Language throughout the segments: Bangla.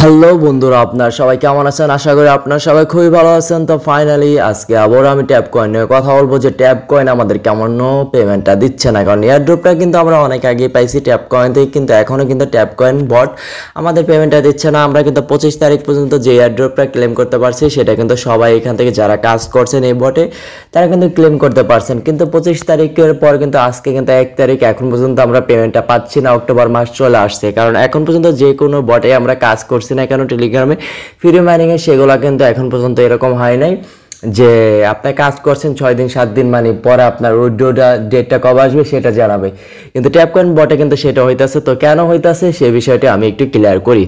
হ্যালো বন্ধুরা, আপনারা সবাই কেমন আছেন? আশা করি আপনারা সবাই খুবই ভালো আছেন। তো ফাইনালি আজকে আবার আমি ট্যাপ কয়েন নিয়ে কথা বলবো যে ট্যাপ কয়েন আমাদের কেমন পেমেন্টটা দিচ্ছে না। কারণ এয়ারড্রপটা কিন্তু আমরা অনেক আগে পাইছি ট্যাপ কয়েন থেকে, কিন্তু এখনও কিন্তু ট্যাপ কয়েন বট আমাদের পেমেন্টটা দিচ্ছে না। আমরা কিন্তু 25 তারিখ পর্যন্ত যে এয়ারড্রপটা ক্লেম করতে পারছি সেটা কিন্তু সবাই এখান থেকে যারা কাজ করছেন এই বটে তারা কিন্তু ক্লেম করতে পারছেন, কিন্তু 25 তারিখের পর কিন্তু আজকে কিন্তু 1 তারিখ এখন পর্যন্ত আমরা পেমেন্টটা পাচ্ছি না। অক্টোবর মাস চলে আসছে, কারণ এখন পর্যন্ত যে কোনো বটে আমরা কাজ করছি না কেন টেলিগ্রামে ফ্রি মাইনিংয়ে, সেগুলো কিন্তু এখন পর্যন্ত এরকম হয় নাই যে আপনি কাজ করছেন 6 দিন 7 দিন মানে পরে আপনার উইথড্রটা ডেটটা কবে আসবে সেটা জানাবে, কিন্তু ট্যাপ কয়েন বটে কিন্তু সেটা হইতাছে। তো কেন হইতাছে সে বিষয়টা আমি একটু ক্লিয়ার করি।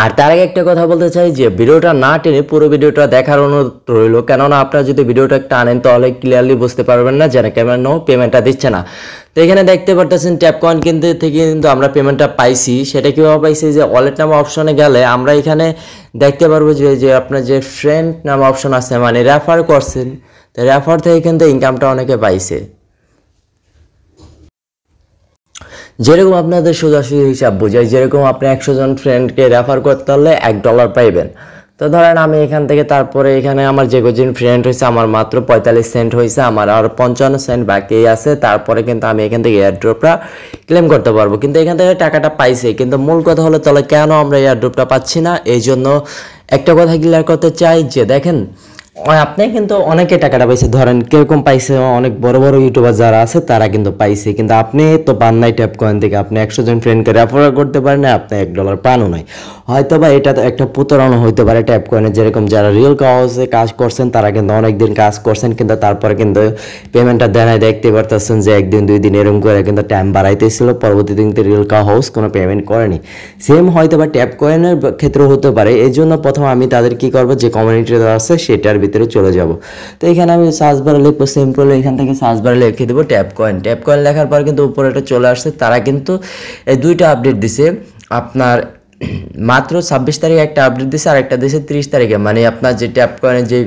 আর তার আগে একটা কথা বলতে চাই যে ভিডিওটা না টেনে পুরো ভিডিওটা দেখার অনুরোধ রইল, কেননা আপনারা যদি ভিডিওটা টানেন তাহলে ক্লিয়ারলি বুঝতে পারবেন না যে কেন পেমেন্টটা দিচ্ছে না। তো এখানে দেখতে পারতেছেন ট্যাপ কয়েন কিনতে থেকে কিন্তু আমরা পেমেন্টটা পাইছি। সেটা কীভাবে পাইছি, যে ওয়ালেট নামে অপশনে গেলে আমরা এখানে দেখতে পারবো যে আপনার যে ফ্রেন্ড নামে অপশন আছে মানে রেফার করছেন, তো রেফার থেকে কিন্তু ইনকামটা অনেকে পাইছে। যেরকম আপনাদের সোজাসুজি হিসাব বোঝাই, যেরকম আপনি 100 জন ফ্রেন্ডকে রেফার করতে হলে $1 পাইবেন। তো ধরেন আমি এখান থেকে তারপরে এখানে আমার যে কজন ফ্রেন্ড হয়েছে আমার মাত্র 45 সেন্ট হয়েছে, আমার আর 55 সেন্ট বাকি আছে। তারপরে কিন্তু আমি এখান থেকে এয়ারড্রপটা ক্লেম করতে পারবো, কিন্তু এখান থেকে টাকাটা পাইছে। কিন্তু মূল কথা হলো তাহলে কেন আমরা এয়ারড্রপটা পাচ্ছি না, এই জন্য একটা কথা ক্লিয়ার করতে চাই যে দেখেন আপনি কিন্তু অনেকে টাকাটা পাইছে, ধরেন কিরকম পাইছে, অনেক বড় বড় ইউটিউবার যারা আছে তারা কিন্তু পাইছে, কিন্তু আপনি তো পান নাই ট্যাপ কয়েন থেকে। আপনি 100 জন ফ্রেন্ডকে রেফার করতে পারেন না, আপনি $1 পানও নাই। হয়তো বা এটা তো একটা প্রতারণা হইতে পারে ট্যাপ কয়েনে, যেরকম যারা রিয়েল কাউসে কাজ করছেন তারা কিন্তু অনেক দিন কাজ করছেন কিন্তু তারপরে কিন্তু পেমেন্টটা দেয় নাই। দেখতে পারতেছেন যে 1 দিন 2 দিন এরকম করে কিন্তু টাইম বাড়াইতেছিল, পরবর্তী দিন রিয়েল হাউস কোনো পেমেন্ট করেনি। সেম হয়তো বা ট্যাপ কয়েনের ক্ষেত্রে হতে পারে। এই জন্য প্রথম আমি তাদের কি করবো, যে কমিউনিটি আছে সেটার ভিতরে চলে যাব। তো এখানে আমি সার্চ বারে লিখবো সিম্পল, এখান থেকে সার্চ বারে লিখে দেবো ট্যাপ কয়েন। ট্যাপ কয়েন লেখার পর কিন্তু উপরে এটা চলে আসছে। তারা কিন্তু এই দুইটা আপডেট দিছে, আপনার মাত্র 26 তারিখে একটা আপডেট দিছে আর একটা দিছে 30 তারিখে, মানে আপনার যে ট্যাপ কয়েনের যে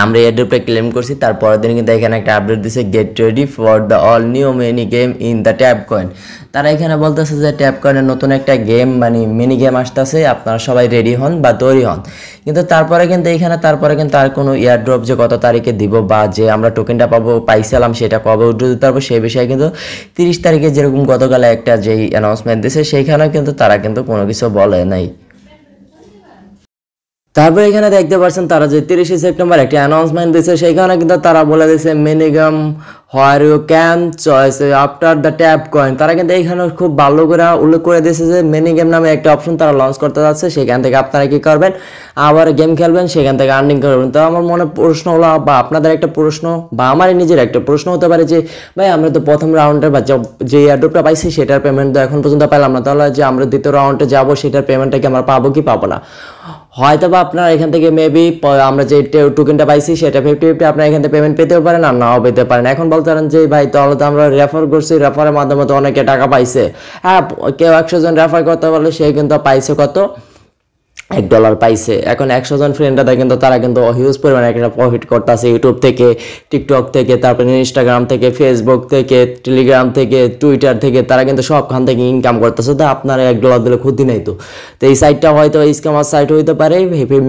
আমরা এয়ারড্রপটা ক্লেম করছি তারপরের দিন কিন্তু এখানে একটা আপডেট দিছে, get ready for the all new mini game in the tap coin. তারা এখানে বলতেছে যে ট্যাপ কয়েনের নতুন একটা গেম মানে মিনি গেম আসতেছে, আপনারা সবাই রেডি হন বা তৈরি হন। কিন্তু তারপরে কিন্তু আর কোনো এয়ারড্রপ যে কত তারিখে দিব বা যে আমরা টোকেনটা পাইছিলাম সেটা কবে উঠে দিতে পারবো সেই বিষয়ে কিন্তু 30 তারিখে যেরকম গতকালে একটা যেই অ্যানাউন্সমেন্ট দিছে সেইখানেও কিন্তু তারা কিন্তু কোনো কিছু বলে নাই। তারপরে এখানে দেখতে পাচ্ছেন তারা যে 30 সেপ্টেম্বর একটা অ্যানাউন্সমেন্ট দিয়েছে, সেখানে কিন্তু তারা বলে দিয়েছে মিনিগাম where you can choice after the tap coin. তারা কিন্তু এখানে খুব ভালো করে উল্লেখ করে দিয়েছে যে মিনিগেম নামে একটা অপশন তারা লঞ্চ করতে যাচ্ছে, সেখান থেকে আপনারা কি করবেন, আবার গেম খেলবেন, সেখান থেকে আর্নিং করবেন। তো আমার মনে প্রশ্ন হলো, বা আপনাদের একটা প্রশ্ন বা আমারই নিজের একটা প্রশ্ন হতে পারে যে ভাই আমরা তো প্রথম রাউন্ডের বা যে এয়ারড্রপটা পাইছি সেটার পেমেন্ট তো এখন পর্যন্ত পেলাম না, তাহলে যে আমরা দ্বিতীয় রাউন্ডে যাবো সেটার পেমেন্টটা কি আমরা পাবো কি পাবো না। হয়তো বা আপনারা এখান থেকে মেবি আমরা যে টোকেনটা পাইছি সেটা 50-50 আপনারা এখান থেকে পেমেন্ট পেতেও পারেন আর নাও পেতে পারেন। এখন বলতে পারেন যে ভাই তাহলে তো আমরা রেফার করছি, রেফারের মাধ্যমে তো অনেকে টাকা পাইছে। হ্যাঁ, কেউ 100 জন রেফার করতে পারলে সে কিন্তু পাইছে কত, $1 পাইছে। এখন 100 জন ফ্রেন্ডরা কিন্তু তারা কিন্তু হিউজ পরিমাণে একটা প্রফিট করতেছে ইউটিউব থেকে, টিকটক থেকে, তারপরে ইনস্টাগ্রাম থেকে, ফেসবুক থেকে, টেলিগ্রাম থেকে, টুইটার থেকে, তারা কিন্তু সবখান থেকে ইনকাম করতেছে। তো আপনারা $1 দিলে ক্ষতি নেই। তো এই সাইটটা হয়তো স্ক্যামার সাইট হইতে পারে,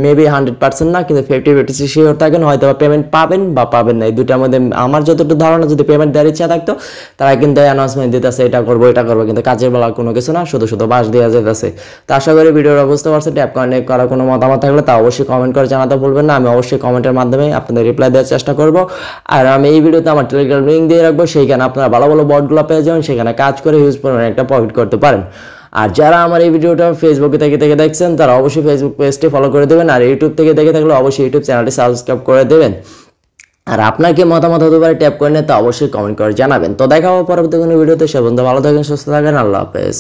মেবি 100% না, কিন্তু 50-50 শিওর থাকেন হয়তো পেমেন্ট পাবেন বা পাবেন না। এই দুটার মধ্যে আমার যতটুকু ধারণা যদি পেমেন্ট দেওয়ার ইচ্ছা থাকতো তারা কিন্তু অ্যানাউন্সমেন্ট দিতেছে এটা করবো এটা করবো, কিন্তু কাজের বেলা কোনো কিছু না, শুধু বাস দেওয়া যেতেছে। তো আশা করি ভিডিওটা বুঝতে পারছেন। ট্যাপ কয়েন করার কোনো মতামত থাকলে তা অবশ্যই কমেন্ট করে জানাতে ভুলবেন না, আমি অবশ্যই কমেন্টের মাধ্যমে আপনাদের রিপ্লাই দেওয়ার চেষ্টা করব। আর আমি এই ভিডিওতে আমার টেলিগ্রাম লিঙ্ক দিয়ে রাখবো, সেইখানে আপনারা ভালো ভালো বটগুলো পেয়ে যাবেন, সেখানে কাজ করে হিউজ পরিমাণে একটা প্রফিট করতে পারেন। আর যারা আমার এই ভিডিওটা ফেসবুকে থেকে দেখছেন তারা অবশ্যই ফেসবুক পেজটি ফলো করে দেবেন, আর ইউটিউব থেকে দেখে থাকলে অবশ্যই ইউটিউব চ্যানেলটি সাবস্ক্রাইব করে দেবেন। আর আপনার কি মতামত হতে পারে ট্যাপ কয়েনে তা অবশ্যই কমেন্ট করে জানাবেন। তো দেখা হবে পরবর্তী কোনো ভিডিওতে। সে বন্ধু ভালো থাকেন, সুস্থ থাকেন, আল্লাহ হাফেজ।